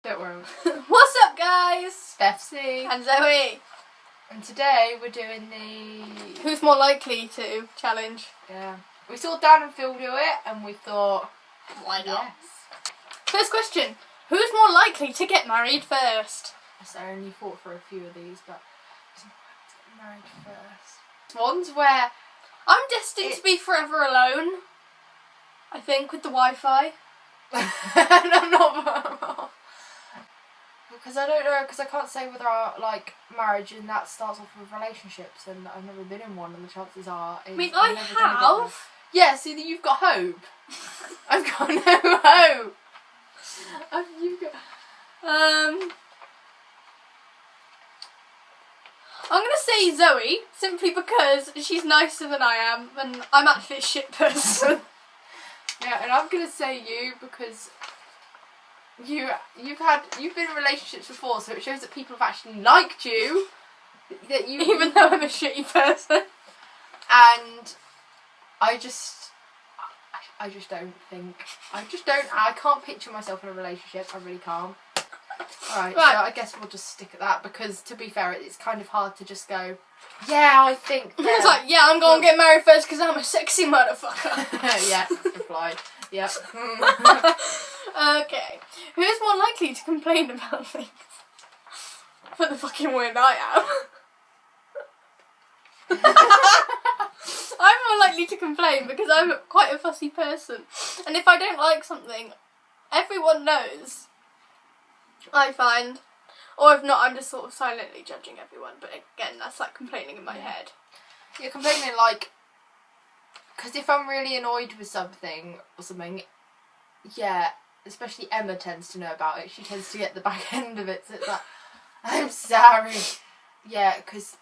Don't worry. What's up, guys? BethCee And Zoe. And today we're doing the... Who's more likely to challenge? Yeah. We saw Dan and Phil do it and we thought... Why not? Yes. First question. Who's more likely to get married first? So I only fought for a few of these, but... who's more likely to get married first? One's where... I'm destined to be forever alone. I think, with the Wi-Fi. And I'm not... Because I don't know, because I can't say whether marriage and that starts off with relationships, and I've never been in one, and the chances are... I mean, I have. Yeah, see, you've got hope. I've got no hope. You've got... I'm going to say Zoe, simply because she's nicer than I am, and I'm actually a shit person. Yeah, and I'm going to say you, because... You've been in relationships before, so it shows that people have actually liked you. That you even though I'm a shitty person. And I just don't think I can't picture myself in a relationship. I really can't. Alright, so I guess we'll just stick at that, because to be fair, it's kind of hard to just go, yeah, I think. It's like, yeah, I'm going to get married first because I'm a sexy motherfucker. Yeah, replied. Yep. Okay. Who's more likely to complain about things? For the fucking weird I am. I'm more likely to complain because I'm quite a fussy person. And if I don't like something, everyone knows, I find. Or if not, I'm just sort of silently judging everyone. But again, that's like complaining in my head. You're complaining like... Because if I'm really annoyed with something or something, yeah, especially Emma tends to know about it. She tends to get the back end of it. So it's like, I'm sorry. Yeah, because,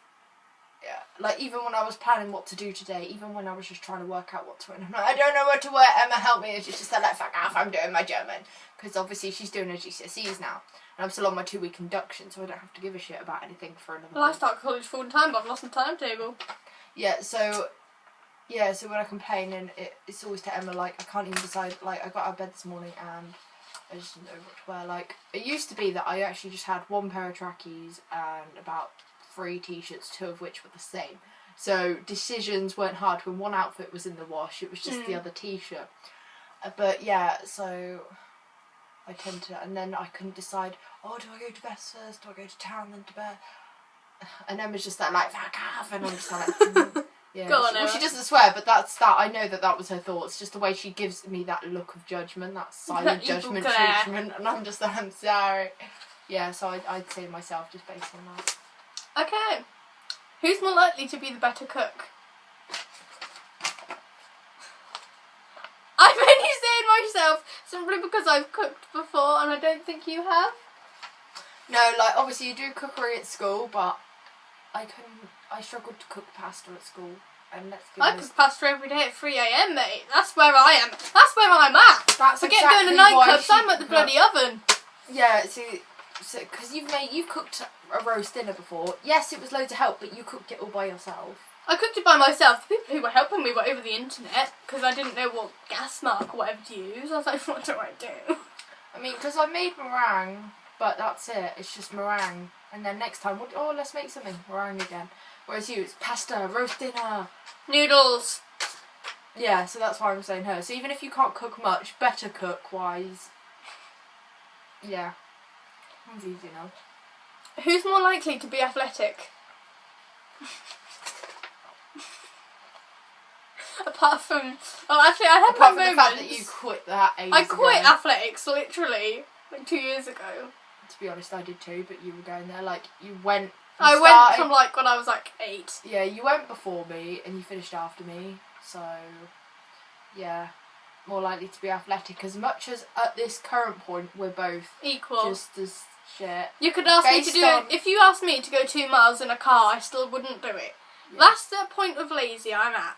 like, even when I was planning what to do today, even when I was just trying to work out what to wear, I'm like, I don't know what to wear, Emma, help me. And she's just said, like, fuck off, I'm doing my German. Because obviously she's doing her GCSEs now. And I'm still on my 2-week induction, so I don't have to give a shit about anything for another Well, I start college full time, but I've lost my timetable. Yeah, so when I complain, and it's always to Emma, like, I can't even decide, like, I got out of bed this morning and I just didn't know what to wear. Like, it used to be that I actually just had one pair of trackies and about 3 t-shirts, 2 of which were the same. So decisions weren't hard when one outfit was in the wash, it was just the other t-shirt. But yeah, so I tend to, and then I couldn't decide, oh, do I go to Beth's first, do I go to town, then to Beth? And Emma's just like fuck off, and I'm just like, yeah. Go on, she doesn't swear, but that's that. I know that was her thoughts. Just the way she gives me that look of judgment, that silent judgment treatment, and I'm just like, I'm sorry. Yeah, so I'd say myself just based on that. Okay. Who's more likely to be the better cook? I'm only saying myself simply because I've cooked before, and I don't think you have. No, like, obviously you do cookery at school, but I struggled to cook pasta at school. And let's be honest, cook pasta every day at 3 AM, mate. That's where I am. That's where I'm at. That's Forget exactly going to nightclubs, I'm at the bloody oven. Yeah, see, because you've cooked a roast dinner before. Yes, it was loads of help, but you cooked it all by yourself. I cooked it by myself. The people who were helping me were over the internet, because I didn't know what gas mark or whatever to use. I was like, what do I do? I mean, because I made meringue, but that's it. It's just meringue. And then next time, let's make something. Meringue again. Whereas you, it's pasta, roast dinner. Noodles. Yeah, so that's why I'm saying her. So even if you can't cook much, better cook-wise. Yeah. One's easy enough. Who's more likely to be athletic? Apart from... Oh, actually, I had my moments. Apart from the fact that you quit that ages I quit athletics, literally, like 2 years ago. To be honest, I did too, but you were going there, like, you went... I went from, like, when I was, like, 8. Yeah, you went before me, and you finished after me, so... Yeah. More likely to be athletic, as much as at this current point, we're both... equal. Just as shit. You could ask me to do it... If you asked me to go 2 miles in a car, I still wouldn't do it. Yeah. That's the point of lazy I'm at.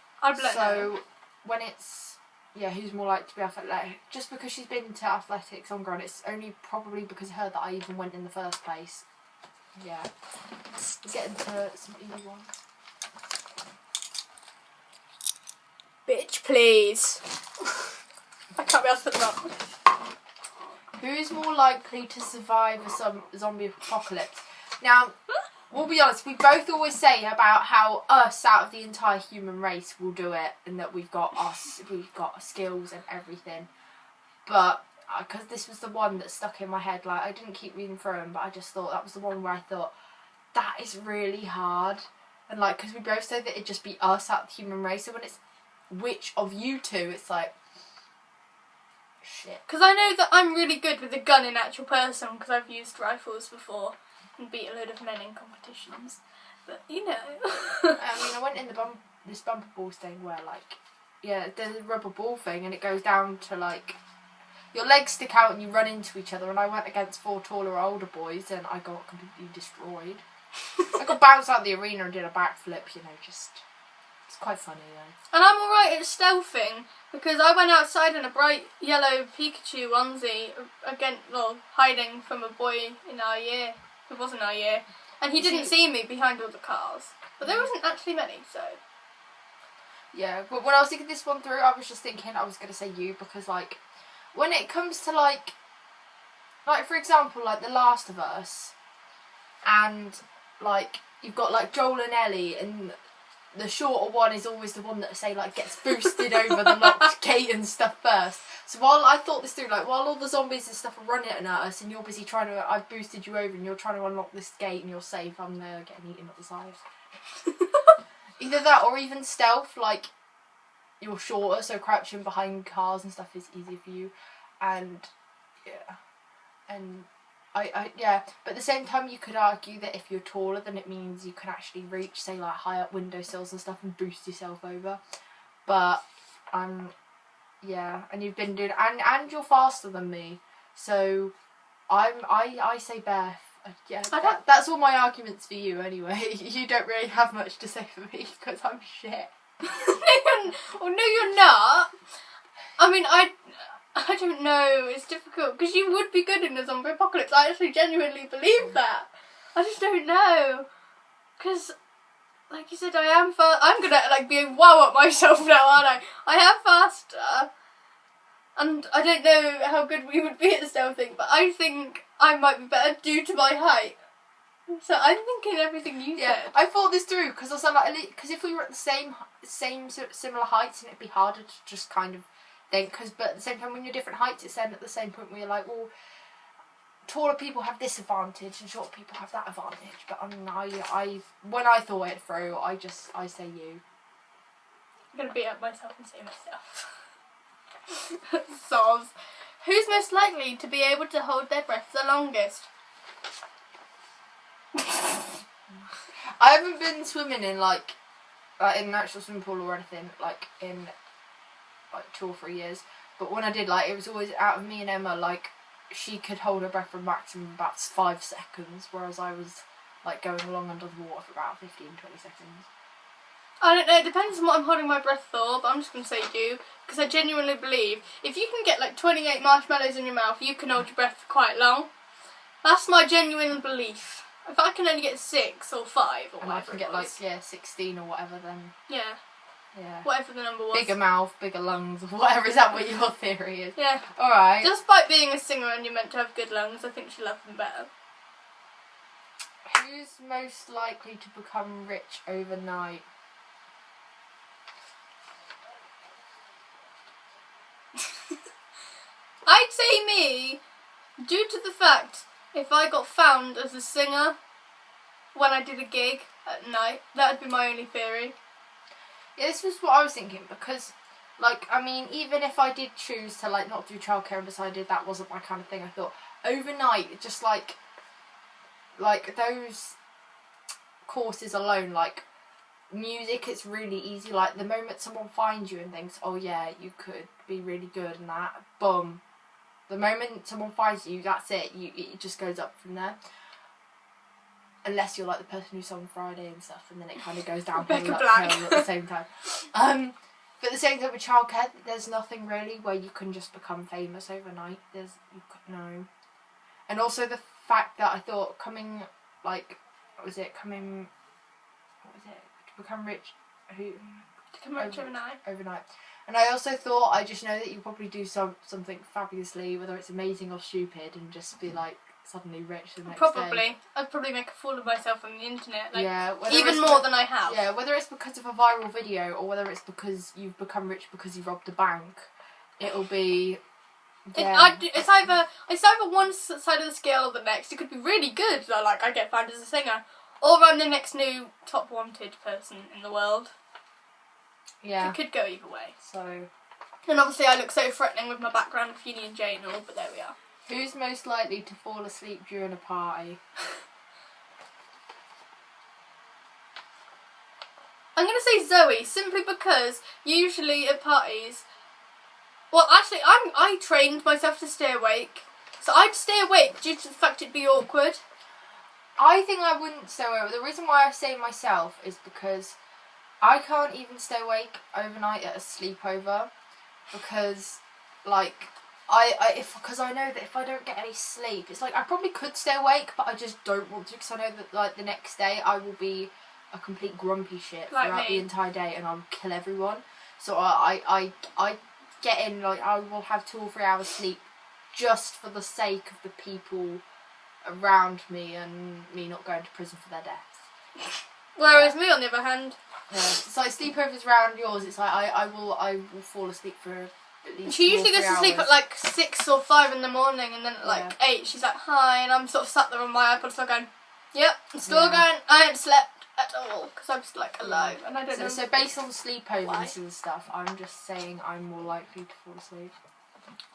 So, when it's, who's more likely to be athletic? Just because she's been to athletics on ground, it's only probably because of her that I even went in the first place. Yeah. Let's get into some easy ones. Bitch, please. I can't be asked for that. Who's more likely to survive a zombie apocalypse? Now, we'll be honest, we both always say about how us out of the entire human race will do it, and that we've got skills and everything. But because this was the one that stuck in my head, like I didn't keep reading through them, but I just thought that was the one where I thought that is really hard, and like because we both said that it'd just be us out of the human race. So when it's which of you two, it's like shit. Because I know that I'm really good with a gun in actual person because I've used rifles before and beat a load of men in competitions. But you know. I mean, I went in this bumper balls thing where like, yeah, there's a rubber ball thing and it goes down to like, your legs stick out and you run into each other, and I went against 4 taller or older boys and I got completely destroyed. I got bounced out of the arena and did a backflip, you know, just, it's quite funny though. And I'm alright at stealthing because I went outside in a bright yellow Pikachu onesie hiding from a boy in our year, who wasn't our year, and he didn't see me behind all the cars. But there wasn't actually many, so... Yeah, but when I was thinking this one through, I was just thinking I was going to say you, because like, when it comes to like for example, like The Last of Us, and like you've got like Joel and Ellie, and the shorter one is always the one that say like gets boosted over the locked gate and stuff first. So while I thought this through, like while all the zombies and stuff are running at us and you're busy I've boosted you over and you're trying to unlock this gate and you're safe, I'm there getting eaten at the side. Either that or even stealth, like you're shorter, so crouching behind cars and stuff is easier for you, and yeah, and yeah, but at the same time you could argue that if you're taller then it means you can actually reach, say like high up windowsills and stuff and boost yourself over, but yeah, and you've been doing, and you're faster than me, so I say Beth. Yeah, that's all my arguments for you anyway. You don't really have much to say for me because I'm shit. Well, no, you're not. I mean, I don't know. It's difficult because you would be good in a zombie apocalypse. I actually genuinely believe that. I just don't know because, like you said, I am fast. I'm gonna like be a wow at myself now, aren't I? I am faster, and I don't know how good we would be at stealthing, but I think I might be better due to my height. So I'm thinking everything you said. I thought this through because I was like, because if we were at the same similar heights, and it'd be harder to just kind of think. But at the same time, when you're different heights, it's then at the same point where you're like, well, taller people have this advantage and shorter people have that advantage. But I mean, when I thought it through, I say you. I'm gonna beat up myself and say myself. Soz. Who's most likely to be able to hold their breath the longest? I haven't been swimming in like in an actual swimming pool or anything like in like 2 or 3 years. But when I did, like it was always out of me and Emma, like she could hold her breath for a maximum about 5 seconds, whereas I was like going along under the water for about 15-20 seconds. I don't know, it depends on what I'm holding my breath for, but I'm just going to say you, because I genuinely believe if you can get like 28 marshmallows in your mouth, you can hold your breath for quite long. That's my genuine belief. If I can only get 6 or 5 or and whatever I can get like 16 or whatever, then yeah, whatever the number was. Bigger mouth, bigger lungs, whatever. Is that what your theory is? Yeah. All right. Despite being a singer and you're meant to have good lungs, I think she loves them better. Who's most likely to become rich overnight? I'd say me, due to the fact if I got found as a singer when I did a gig at night, that would be my only theory. Yeah, this was what I was thinking, because, like, I mean, even if I did choose to, like, not do childcare and decided that wasn't my kind of thing, I thought, overnight, just, like those courses alone, like, music, it's really easy. Like, the moment someone finds you and thinks, oh, yeah, you could be really good and that, boom. The moment someone finds you, that's it. It just goes up from there. Unless you're like the person who's on Friday and stuff, and then it kind of goes downhill at the same time. But at the same time with childcare, there's nothing really where you can just become famous overnight. No. And also the fact that I thought to become rich overnight. And I also thought, I just know that you probably do something fabulously, whether it's amazing or stupid, and just be like suddenly rich the next day. Probably. I'd probably make a fool of myself on the internet. Like, yeah, even more than I have. Yeah, whether it's because of a viral video or whether it's because you've become rich because you robbed a bank, it'll be. Yeah. It's either one side of the scale or the next. It could be really good, like I get found as a singer, or I'm the next new top wanted person in the world. Yeah. It could go either way. So. And obviously I look so threatening with my background of Union J and all, but there we are. Who's most likely to fall asleep during a party? I'm going to say Zoe, simply because usually at parties... Well, actually, I trained myself to stay awake. So I'd stay awake due to the fact it'd be awkward. I think I wouldn't stay awake. The reason why I say myself is because I can't even stay awake overnight at a sleepover. Because, like... because I know that if I don't get any sleep, it's like I probably could stay awake, but I just don't want to because I know that like the next day I will be a complete grumpy shit throughout the entire day and I'll kill everyone. So I get in, like I will have 2 or 3 hours sleep just for the sake of the people around me and me not going to prison for their deaths. Whereas me on the other hand, it's like sleepovers around yours. It's like I will fall asleep for. She usually goes to sleep at like 6 or 5 in the morning, and then at like 8 she's like, hi, and I'm sort of sat there on my iPod still going, yep, I'm still going, I ain't slept at all, because I'm just like alive, and I don't know. So based on sleepovers and stuff, I'm just saying I'm more likely to fall asleep.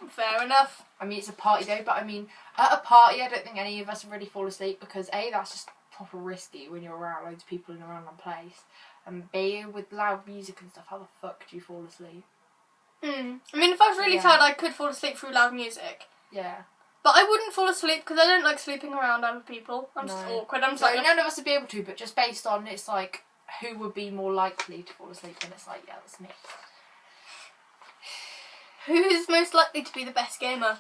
Fair enough. I mean, it's a party though, but I mean, at a party I don't think any of us really fall asleep, because A, that's just proper risky when you're around loads of people in a random place, and B, with loud music and stuff, how the fuck do you fall asleep? I mean, if I was really tired, I could fall asleep through loud music. Yeah. But I wouldn't fall asleep because I don't like sleeping around other people. I'm just awkward. I'm just like... none of us would be able to, but just based on, it's like, who would be more likely to fall asleep? And it's like, yeah, that's me. Who is most likely to be the best gamer?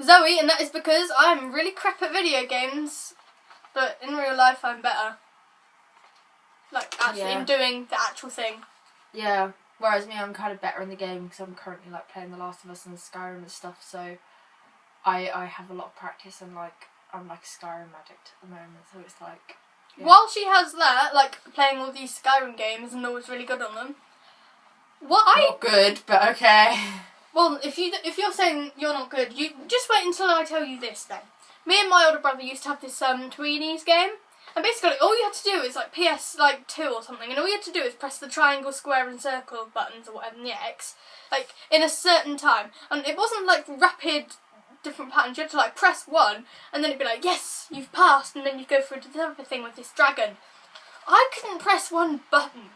Zoe, and that is because I'm really crap at video games, but in real life I'm better. Like, actually, in doing the actual thing. Yeah. Whereas me, I'm kind of better in the game because I'm currently like playing The Last of Us and Skyrim and stuff. So I have a lot of practice and like I'm like a Skyrim addict at the moment. So it's like while she has that, like playing all these Skyrim games and always really good on them. Not good, but okay. Well, if you're saying you're not good, you just wait until I tell you this. Then me and my older brother used to have this Tweenies game. And basically, all you had to do is like PS2 or something, and all you had to do is press the triangle, square, and circle buttons or whatever, and the X, like in a certain time. And it wasn't like rapid, different patterns. You had to like press 1, and then it'd be like, yes, you've passed, and then you'd go through the other thing with this dragon. I couldn't press 1 button.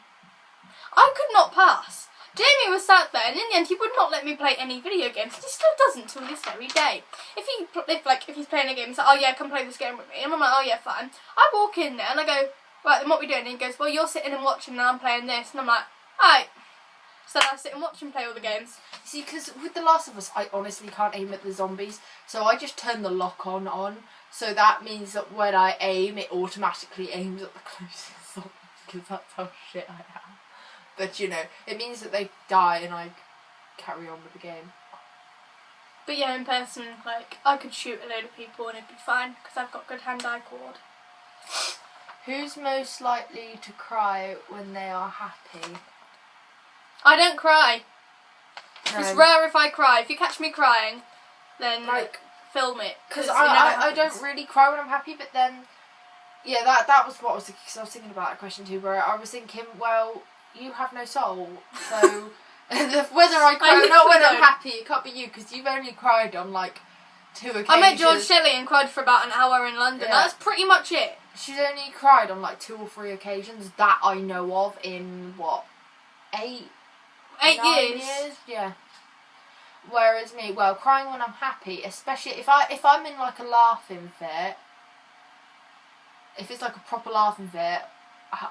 I could not pass. Jamie was sat there, and in the end, he would not let me play any video games. He still doesn't till this very day. If he's playing a game, he's like, oh yeah, come play this game with me, and I'm like, oh yeah, fine. I walk in there and I go, right, then what are we doing? And he goes, well, you're sitting and watching, and I'm playing this, and I'm like, alright. So then I sit and watch him play all the games. See, because with The Last of Us, I honestly can't aim at the zombies, so I just turn the lock on. So that means that when I aim, it automatically aims at the closest zombie, because that's how shit I am. But, you know, it means that they die and I carry on with the game. But yeah, in person, like, I could shoot a load of people and it'd be fine, because I've got good hand-eye cord. Who's most likely to cry when they are happy? I don't cry. No. It's rare if I cry. If you catch me crying, then, like, film it. Because I don't really cry when I'm happy, but then, yeah, that was what I was thinking, because I was thinking about that question too, where I was thinking, well, you have no soul, so whether I cry or not when I'm happy, it can't be you, because you've only cried on like 2 occasions. I met George Shelley and cried for about an hour in London. Yeah. That's pretty much it. She's only cried on like 2 or 3 occasions that I know of in what, 8 years? Yeah. Whereas me, well, crying when I'm happy, especially if I'm in like a laughing fit, if it's like a proper laughing fit,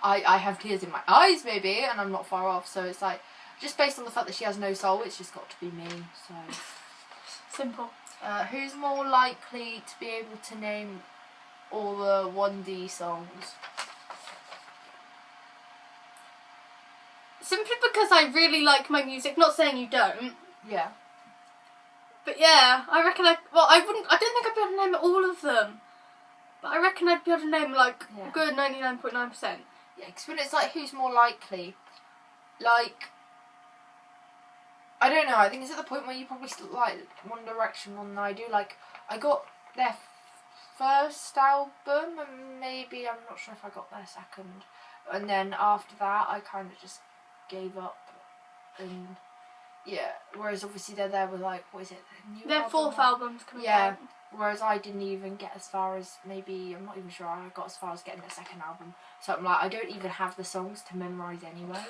I have tears in my eyes maybe, and I'm not far off, so it's like, just based on the fact that she has no soul, it's just got to be me, so. Simple. Who's more likely to be able to name all the 1D songs? simply because I really like my music. Not saying you don't. Yeah. But yeah, I reckon I don't think I'd be able to name all of them. But I reckon I'd be able to name like a good 99.9%. Yeah, because when it's like who's more likely, like, I don't know, I think it's at the point where you probably like One Direction more than I do. Like, I got their first album and maybe, I'm not sure if I got their second. And then after that I kind of just gave up. And yeah, whereas obviously they're there with like, what is it? Their fourth album's coming out. Whereas I didn't even get as far as maybe, I'm not even sure I got as far as getting their second album. So I'm like, I don't even have the songs to memorise anyway.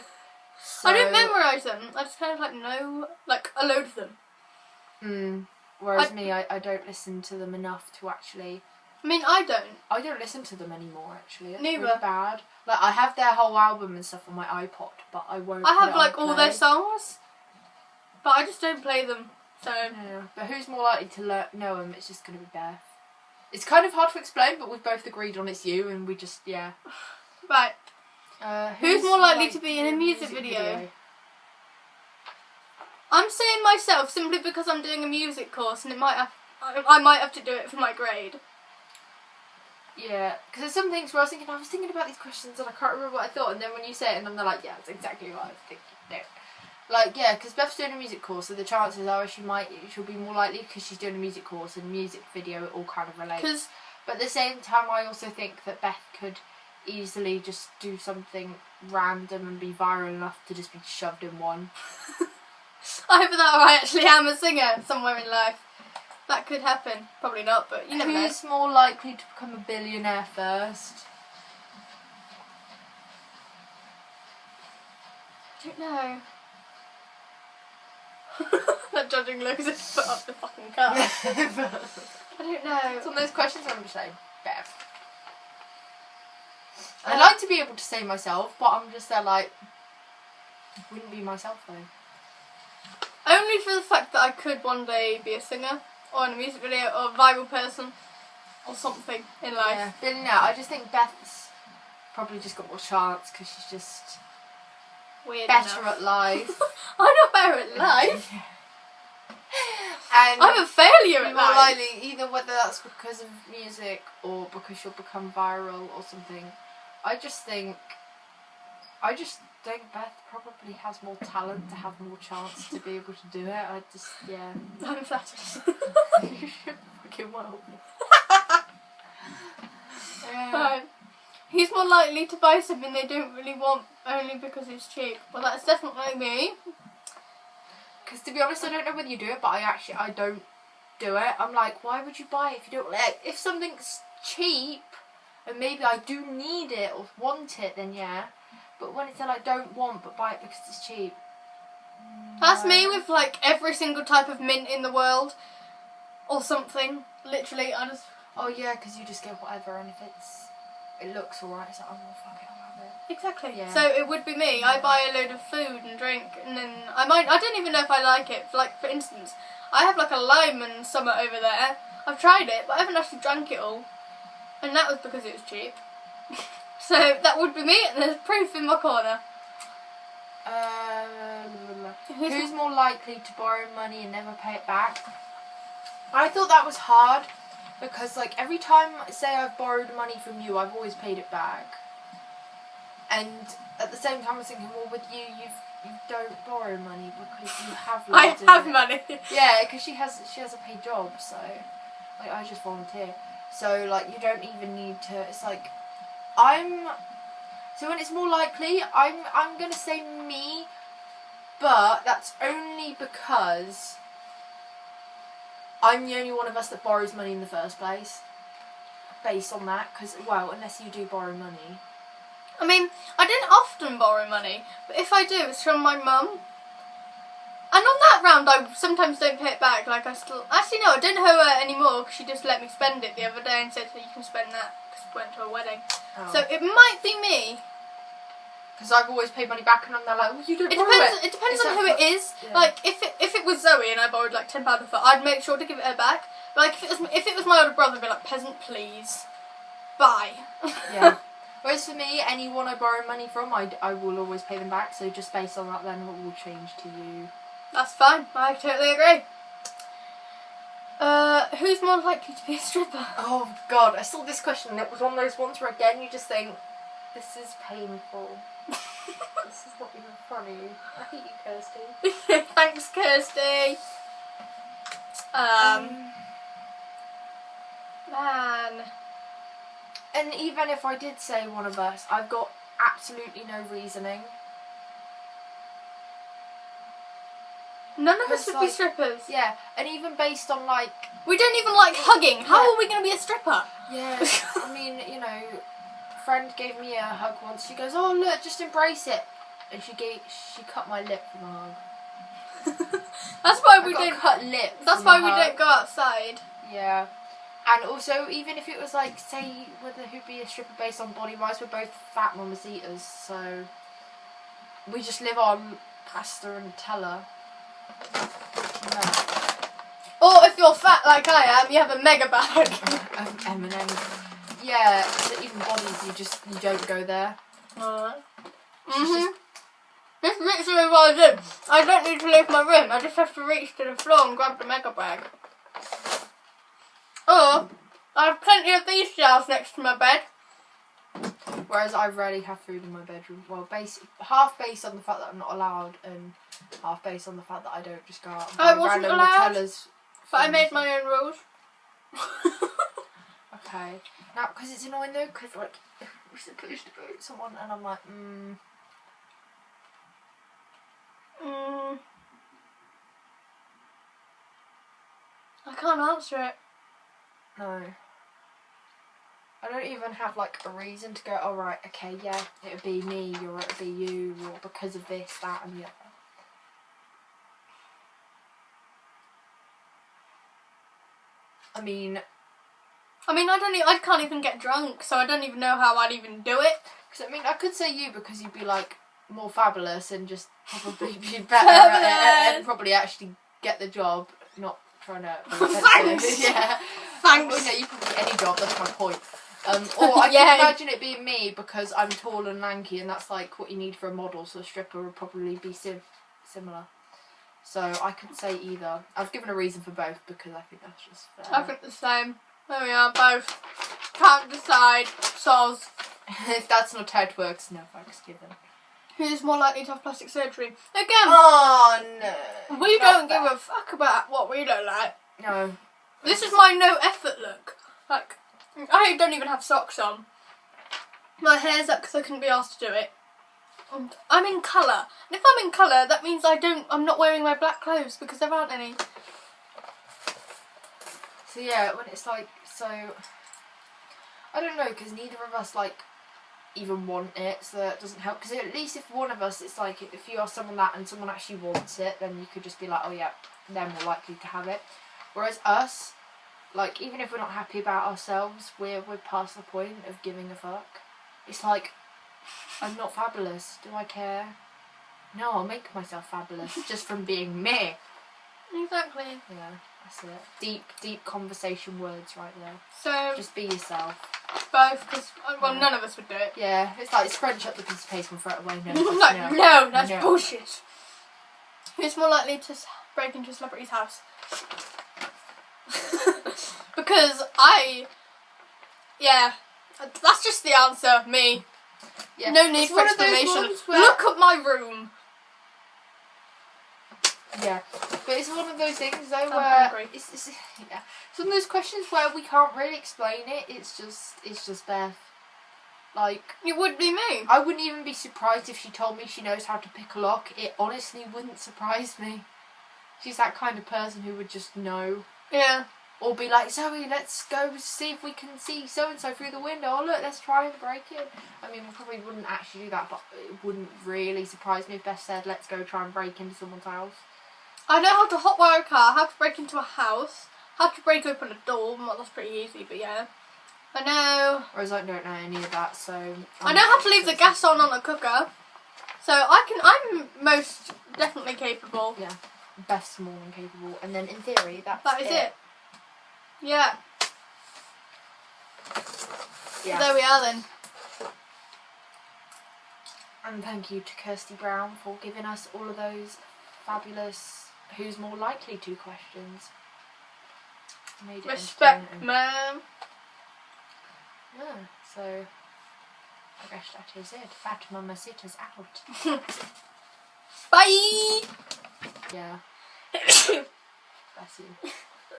So, I don't memorise them. I just kind of like know like a load of them. Whereas I don't listen to them enough to actually. I mean, I don't listen to them anymore actually. It's neither. really bad. Like, I have their whole album and stuff on my iPod, but I won't. I have like all their songs, but I just don't play them. So yeah. But who's more likely to know them? It's just going to be Beth. It's kind of hard to explain, but we've both agreed on it's you, and we just Right. Who's more likely to be in a music video? I'm saying myself simply because I'm doing a music course, and I might have to do it for my grade. Yeah, because there's some things where I was thinking about these questions and I can't remember what I thought, and then when you say it, and I'm like, yeah, that's exactly what I was thinking. No. Like, yeah, because Beth's doing a music course, so the chances are she'll be more likely because she's doing a music course and music video, it all kind of relates. But at the same time, I also think that Beth could easily just do something random and be viral enough to just be shoved in one. Either that or I actually am a singer somewhere in life. That could happen. Probably not, but you never know. Who's more likely to become a billionaire first? I don't know. That judging look as if put up the fucking car. I don't know. It's one of those questions I'm going to say, Bev. I'd like to be able to say myself, but I'm just there like, wouldn't be myself though. Only for the fact that I could one day be a singer, or in a music video, or a viral person, or something in life. Yeah, billionaire. I just think Beth's probably just got more chance because she's just weird better enough. at life. I'm not better at life. And I'm a failure at more life. likely, either whether that's because of music or because she'll become viral or something. I just think Beth probably has more talent to have more chance to be able to do it. I'm flattered. You should fucking well. Right. Who's more likely to buy something they don't really want only because it's cheap? Well, that's definitely me. Because to be honest, I don't know whether you do it, but I don't do it. I'm like, why would you buy it if you don't like? If something's cheap and maybe I do need it or want it, then yeah. But when it's like don't want but buy it because it's cheap. That's me with like every single type of mint in the world or something. Literally, I just. Oh yeah, because you just get whatever, and if it looks alright, it's like, oh well, fuck it, I'll have it. Exactly. Yeah. So it would be me. I buy a load of food and drink, and then I don't even know if I like it. Like for instance, I have like a lemon summer over there. I've tried it, but I haven't actually drank it all, and that was because it was cheap. So that would be me, and there's proof in my corner. Who's more likely to borrow money and never pay it back? I thought that was hard because, like, every time, say I've borrowed money from you, I've always paid it back. And at the same time, I was thinking, well, with you don't borrow money because you have. I have money. Yeah, because she has a paid job, so like I just volunteer. So like you don't even need to. It's like So when it's more likely, I'm gonna say me, but that's only because I'm the only one of us that borrows money in the first place. Based on that, because well, unless you do borrow money. I mean, I don't often borrow money, but if I do, it's from my mum. And on that round, I sometimes don't pay it back. Like I still, actually no, I don't owe her anymore because she just let me spend it the other day and said, "You can spend that," because we went to a wedding. Oh. So it might be me. Because I've always paid money back, and I'm there like, well, you don't borrow it. It depends on who it is. Yeah. Like if it was Zoe and I borrowed like £10 off her, I'd make sure to give it her back. But like if it was my older brother, I'd be like, "Peasant, please, bye." Yeah. Whereas for me, anyone I borrow money from, I will always pay them back. So just based on that, then what will change to you? That's fine. I totally agree. Who's more likely to be a stripper? Oh God, I saw this question and it was one of those ones where again you just think, this is painful. This is not even funny. I hate you, Kirsty. Thanks, Kirsty. Man. And even if I did say one of us, I've got absolutely no reasoning. None of us would be like, strippers. Yeah, and even based on like... We don't even like hugging. How are we going to be a stripper? Yeah, I mean, you know, a friend gave me a hug once. She goes, oh look, just embrace it. And she cut my lip from a hug. That's why we don't cut lip. That's why we don't go outside. Yeah. And also, even if it was like, say, whether who'd be a stripper based on body wise, we're both fat mamas eaters, so we just live on pasta and Nutella. No. Or if you're fat like I am, you have a mega bag. M&M. Yeah, so even bodies, you don't go there. This is literally what I do. I don't need to leave my room. I just have to reach to the floor and grab the mega bag. Or I have plenty of these shelves next to my bed. Whereas I rarely have food in my bedroom. Well, half based on the fact that I'm not allowed, and half based on the fact that I don't just go out and buy random Nutellas. But I made my own rules. Okay. Now, because it's annoying though, because like, we're supposed to go with someone, and I'm like, I can't answer it. No. I don't even have like a reason to go, oh right, okay, yeah, it would be me, or it would be you, or because of this, that and the other. I mean, I can't even get drunk, so I don't even know how I'd even do it. Because I mean, I could say you because you'd be like more fabulous and just probably be better at it and probably actually get the job, not trying to. Thanks. Yeah. Thanks. Well, no, you could get any job. That's my point. Or I can imagine it being me because I'm tall and lanky, and that's like what you need for a model. So a stripper would probably be similar. So I could say either. I've given a reason for both because I think that's just fair. I think the same. There we are, both. Can't decide. Soz. If that's not how it works, no thanks given. Who's more likely to have plastic surgery? Again. Oh no. We don't give a fuck about what we don't like. No. This is my no effort look. Like, I don't even have socks on. My hair's up because I couldn't be asked to do it. And I'm in colour. And if I'm in colour, that means I'm not wearing my black clothes because there aren't any. So yeah, when it's like, so, I don't know, because neither of us like even want it, so that doesn't help. Because at least if one of us, it's like, if you ask someone that and someone actually wants it, then you could just be like, oh yeah, they're more likely to have it. Whereas us, like, even if we're not happy about ourselves, we're past the point of giving a fuck. It's like, I'm not fabulous. Do I care? No, I'll make myself fabulous just from being me. Exactly. Yeah, that's it. Deep conversation words right there. So just be yourself. Both, because none of us would do it. Yeah, it's like scrunch up the piece of paper and throw it away. No, that's bullshit. Who's more likely to break into a celebrity's house? Because that's just the answer. Me. Yeah. No need for explanation. Look at my room. Yeah, but it's one of those things though where it's one of those questions where we can't really explain it. It's just Beth. Like, it would be me. I wouldn't even be surprised if she told me she knows how to pick a lock. It honestly wouldn't surprise me. She's that kind of person who would just know. Yeah. Or be like, Zoe, let's go see if we can see so-and-so through the window. Oh, look, let's try and break in. I mean, we probably wouldn't actually do that, but it wouldn't really surprise me if Beth said, let's go try and break into someone's house. I know how to hotwire a car, how to break into a house, how to break open a door. Well, that's pretty easy, but yeah. I know. Whereas I don't know any of that, so... I know how to leave the gas on a cooker. So I'm most definitely capable. Yeah. Beth's more than capable. And then in theory, that is it. Yeah. Yeah. There we are then. And thank you to Kirsty Brown for giving us all of those fabulous "who's more likely to" questions. Made it Respect, entertaining. man. Yeah, so I guess that is it. Fat Mamacitas out. Bye! Yeah. Bless you.